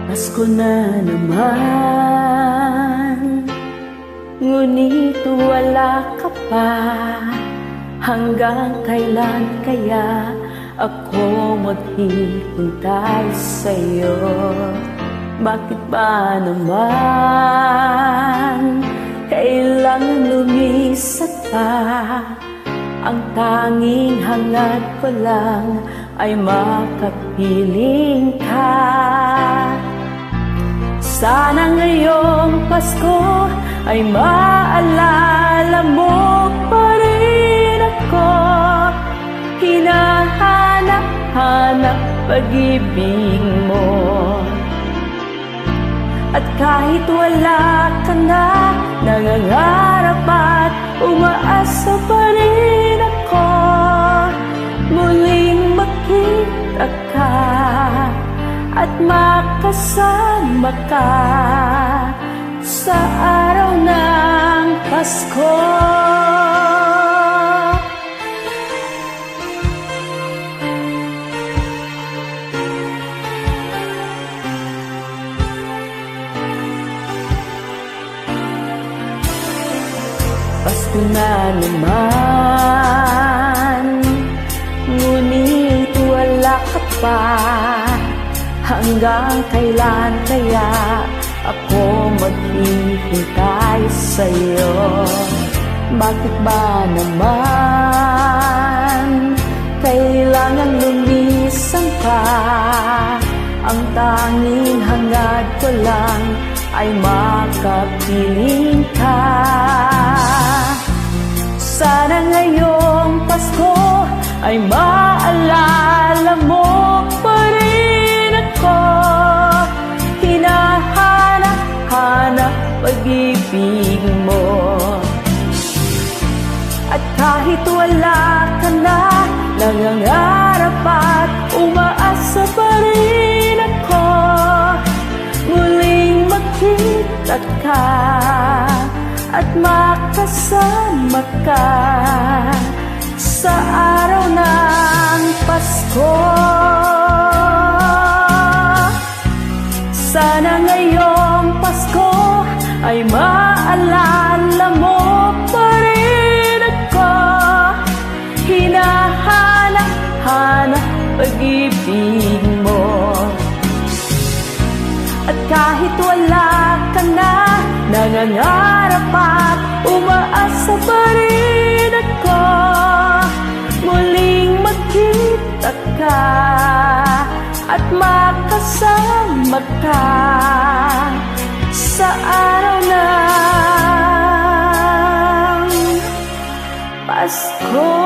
Pasko na naman, ngunit wala ka pa. Hanggang kailan kaya ako maghihintay sa'yo? Bakit ba naman kailangan lumisan pa? Ang tanging hangad ko lang ay makapiling ka. Sana ngayong Pasko ay maalala mo pa rin ako. Hinahanap-hanap pag-ibig mo. At kahit wala ka na, nangangarap at umaasa pa rin ako. Muling makita ka at makasama ka sa araw ng Pasko. Pasko na naman, ngunit wala ka pa. Hanggang kailan kaya ako maghihintay sa'yo? Bakit ba naman kailangan lumisan ka? Ang tanging hangad ko lang ay makapiling ka. Sana ngayong Pasko ay maalala mo pa rin ako. Hinahanap-hanap pag-ibig mo. At kahit wala ka na, nangangarap at umaasa pa rin ako. Muling makita ka at makasama ka sa araw ng Pasko. Sana ngayong Pasko ay maalala mo pa rin ako. Hinahanap-hanap pag-ibig mo. At kahit wala ka na, nangangarap at umaasa pa rin ako. Muling magkita ka at makasama ka sa araw ng Pasko.